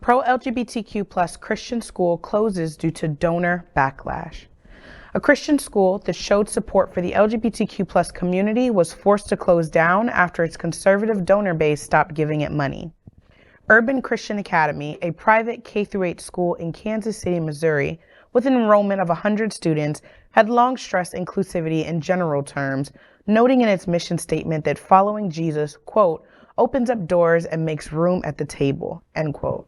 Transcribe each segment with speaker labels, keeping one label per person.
Speaker 1: Pro-LGBTQ plus Christian school closes due to donor backlash. A Christian school that showed support for the LGBTQ plus community was forced to close down after its conservative donor base stopped giving it money. Urban Christian Academy, a private K-8 school in Kansas City, Missouri, with an enrollment of 100 students, had long stressed inclusivity in general terms, noting in its mission statement that following Jesus, quote, opens up doors and makes room at the table, end quote.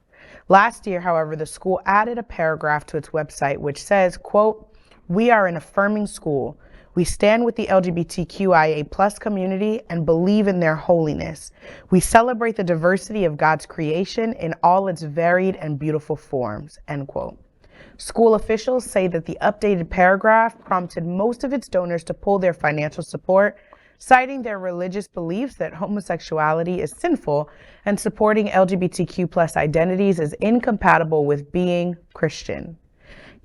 Speaker 1: Last year, however, the school added a paragraph to its website which says, quote, we are an affirming school. We stand with the LGBTQIA plus community and believe in their holiness. We celebrate the diversity of God's creation in all its varied and beautiful forms, end quote. School officials say that the updated paragraph prompted most of its donors to pull their financial support, citing their religious beliefs that homosexuality is sinful and supporting LGBTQ plus identities as incompatible with being Christian.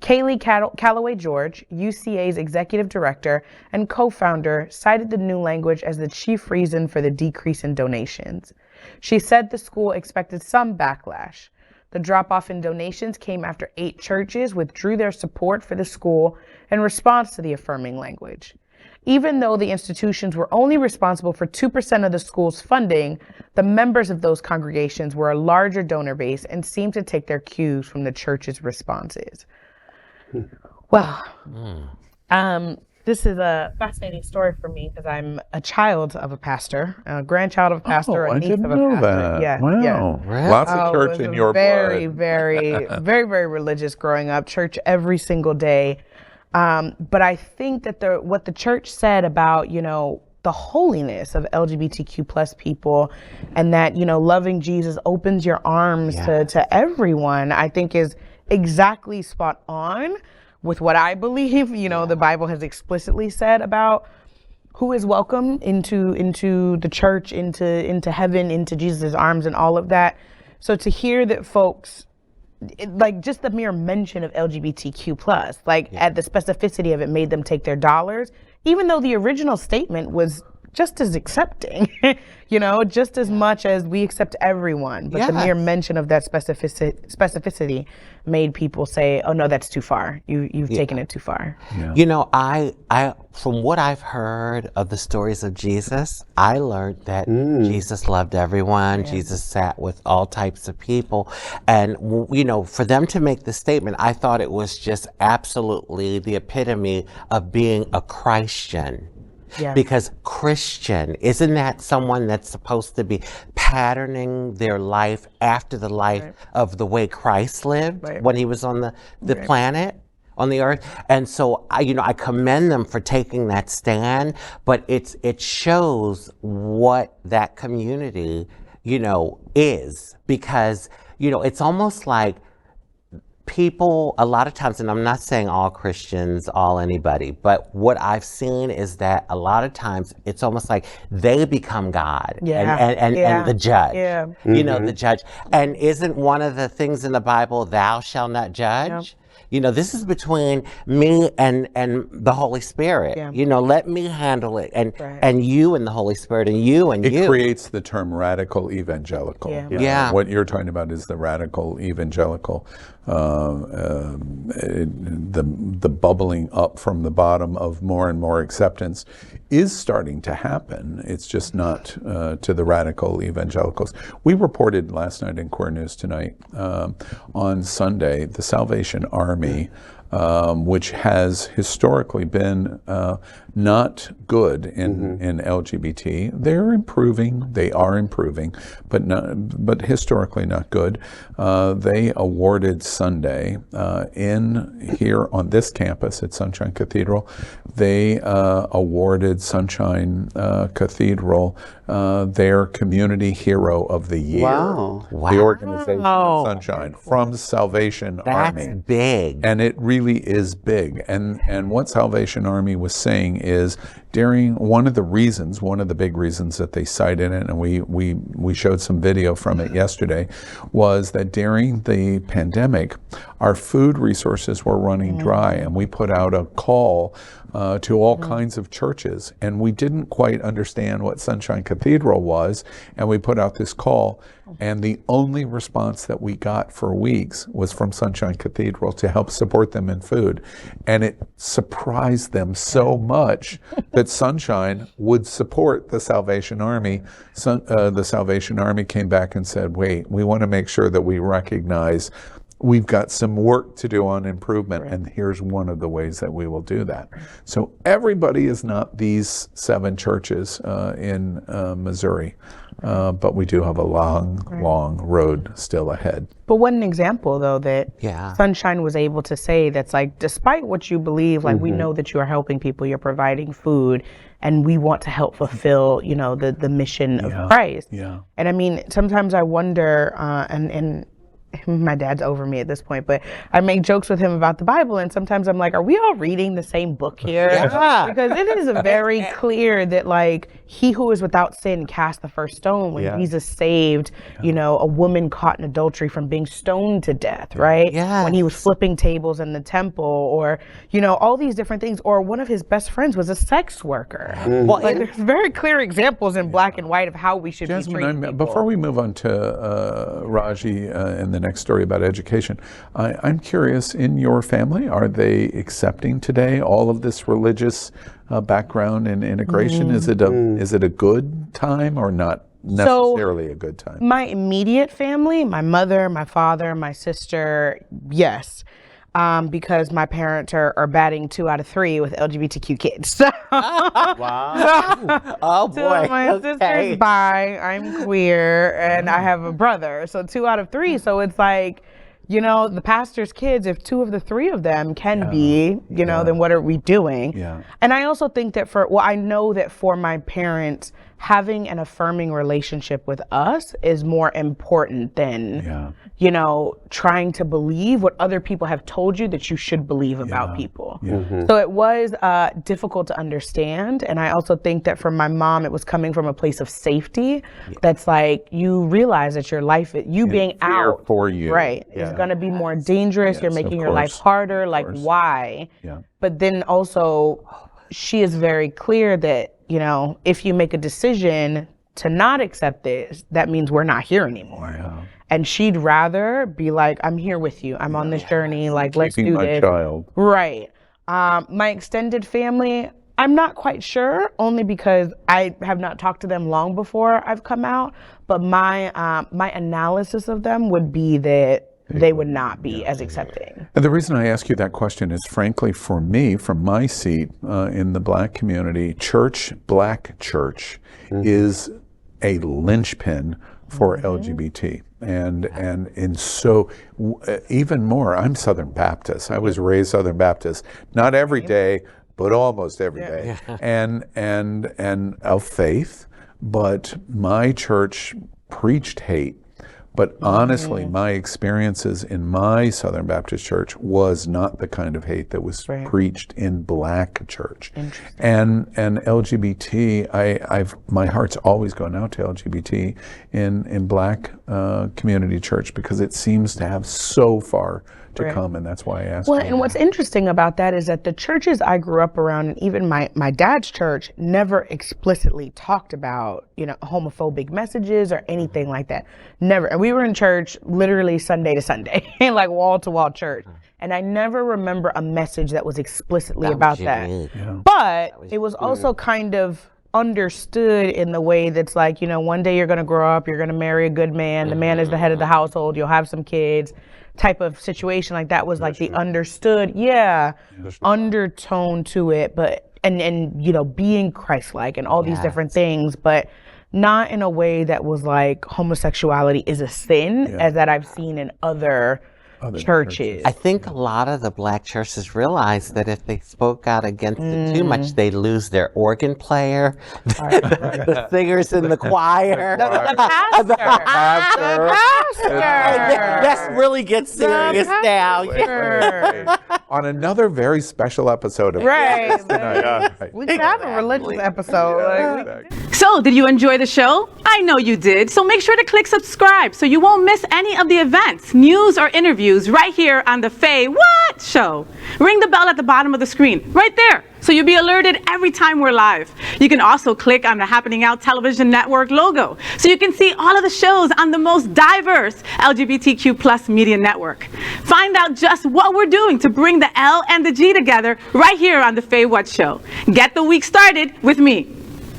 Speaker 1: Kaylee Calloway George, UCA's executive director and co-founder, cited the new language as the chief reason for the decrease in donations. She said the school expected some backlash. The drop-off in donations came after 8 churches withdrew their support for the school in response to the affirming language. Even though the institutions were only responsible for 2% of the school's funding, the members of those congregations were a larger donor base and seemed to take their cues from the church's responses. Well, this is a fascinating story for me because I'm a child of a pastor, a grandchild of a pastor, a niece of a pastor.
Speaker 2: That.
Speaker 1: Yeah,
Speaker 2: wow.
Speaker 1: Yeah.
Speaker 2: Lots of church in your
Speaker 1: very,
Speaker 2: blood.
Speaker 1: very religious growing up, church every single day. But I think that what the church said about, the holiness of LGBTQ plus people and that, loving Jesus opens your arms to everyone, I think is exactly spot on with what I believe, the Bible has explicitly said about who is welcome into the church, into heaven, into Jesus' arms and all of that. So to hear that folks, like just the mere mention of LGBTQ plus, at the specificity of it made them take their dollars, even though the original statement was just as accepting, just as much as we accept everyone. But the mere mention of that specificity made people say, oh no, that's too far. You've taken it too far.
Speaker 3: Yeah. I from what I've heard of the stories of Jesus, I learned that Jesus loved everyone. Jesus sat with all types of people. And, for them to make the statement, I thought it was just absolutely the epitome of being a Christian. Yeah. Because Christian, isn't that someone that's supposed to be patterning their life after the life of the way Christ lived when he was on the planet, on the earth? And so, I commend them for taking that stand, but it shows what that community, is. Because, it's almost like people, a lot of times, and I'm not saying all Christians, all anybody, but what I've seen is that a lot of times it's almost like they become God and the judge, the judge. And isn't one of the things in the Bible, thou shalt not judge? This is between me and the Holy Spirit. Let me handle it, and you and the Holy Spirit, and you and you.
Speaker 2: It creates the term radical evangelical. What you're talking about is the radical evangelical, the bubbling up from the bottom of more and more acceptance is starting to happen. It's just not to the radical evangelicals. We reported last night in Queer News Tonight, on Sunday, the Salvation Army, which has historically been not good in LGBT. They're improving. They are improving, but historically not good. They awarded Sunday here on this campus at Sunshine Cathedral. They awarded Sunshine Cathedral their Community Hero of the Year.
Speaker 3: Wow.
Speaker 2: The organization Sunshine from Salvation Army.
Speaker 3: That's big.
Speaker 2: And it really is big. And what Salvation Army was saying is during one of the big reasons that they cited it, and we showed some video from it yesterday, was that during the pandemic, our food resources were running dry, and we put out a call to all kinds of churches, and we didn't quite understand what Sunshine Cathedral was, and we put out this call, and the only response that we got for weeks was from Sunshine Cathedral to help support them in food. And it surprised them so much that Sunshine would support the Salvation Army. The Salvation Army came back and said, wait, we want to make sure that we recognize we've got some work to do on improvement, and here's one of the ways that we will do that. So everybody is not these 7 churches in Missouri, but we do have a long road still ahead.
Speaker 1: But what an example, though, that
Speaker 3: Yeah.
Speaker 1: Sunshine was able to say that's like, despite what you believe, like we know that you are helping people, you're providing food, and we want to help fulfill, you know, the mission of Christ.
Speaker 2: Yeah.
Speaker 1: And I mean, sometimes I wonder, and my dad's over me at this point, but I make jokes with him about the Bible, and sometimes I'm like, are we all reading the same book here?
Speaker 3: Yeah.
Speaker 1: Because it is very clear that, like, he who is without sin cast the first stone when Jesus saved, you know, a woman caught in adultery from being stoned to death, right?
Speaker 3: Yes.
Speaker 1: When he was flipping tables in the temple, or, you know, all these different things, or one of his best friends was a sex worker.
Speaker 3: Well,
Speaker 1: Like, there's very clear examples in black and white of how we should be treating
Speaker 2: Jasmine,
Speaker 1: people.
Speaker 2: before we move on to Raji and the next story about education, I'm curious, in your family, are they accepting today all of this religious background and integration? Is it a good time or not necessarily a good time?
Speaker 1: My immediate family, my mother, my father, my sister, yes. Because my parents are batting 2 out of 3 with LGBTQ kids.
Speaker 3: Wow. Oh boy.
Speaker 1: So my sister's bi, I'm queer, and I have a brother. So 2 out of 3. So it's like, you know, the pastor's kids, if 2 of the 3 of them can be, you know, then what are we doing?
Speaker 2: Yeah.
Speaker 1: And I also think that I know that for my parents, having an affirming relationship with us is more important than, you know, trying to believe what other people have told you that you should believe about people. So it was difficult to understand. And I also think that for my mom, it was coming from a place of safety. That's like, you realize that your life, you being
Speaker 2: fear
Speaker 1: out
Speaker 2: for you.
Speaker 1: right, is going to be more dangerous. You're making your life harder. Like, why? But then also, she is very clear that, you know, if you make a decision to not accept this, that means we're not here anymore. And she'd rather be like, I'm here with you. I'm on this journey. Like, let's do
Speaker 2: my
Speaker 1: this.
Speaker 2: child.
Speaker 1: Right. My extended family, I'm not quite sure, only because I have not talked to them long before I've come out. But my my analysis of them would be that they would not be as accepting.
Speaker 2: And the reason I ask you that question is, frankly, for me, from my seat in the black community, black church is a linchpin for LGBT. And in so even more, I'm Southern Baptist. I was raised Southern Baptist, not every day, but almost every day, and of faith. But my church preached hate. But honestly, my experiences in my Southern Baptist church was not the kind of hate that was preached in black church. And LGBT, my heart's always gone out to LGBT in black community church, because it seems to have so far to come, and that's why I asked.
Speaker 1: Well, and what's interesting about that is that the churches I grew up around, and even my dad's church, never explicitly talked about, you know, homophobic messages or anything like that. Never. And we were in church literally Sunday to Sunday, like wall to wall church. And I never remember a message that was explicitly about that. But it was also kind of understood in the way that's like, you know, one day you're going to grow up, you're going to marry a good man, the man is the head of the household, you'll have some kids, type of situation. Like, that was like the understood undertone to it, but and you know, being Christ-like and all these different things, but not in a way that was like homosexuality is a sin, as that I've seen in other churches.
Speaker 3: I think a lot of the black churches realize that if they spoke out against it too much, they lose their organ player, the singers in the choir.
Speaker 1: The pastor.
Speaker 3: Let's really get serious now.
Speaker 2: on another very special episode of
Speaker 1: Right.
Speaker 2: Tonight. Right.
Speaker 1: We could have a religious episode. Like,
Speaker 4: So, did you enjoy the show? I know you did. So make sure to click subscribe so you won't miss any of the events, news, or interviews right here on the Faye What Show. Ring the bell at the bottom of the screen, right there, so you'll be alerted every time we're live. You can also click on the Happening Out Television Network logo so you can see all of the shows on the most diverse LGBTQ plus media network. Find out just what we're doing to bring the L and the G together right here on the Faye What Show. Get the week started with me.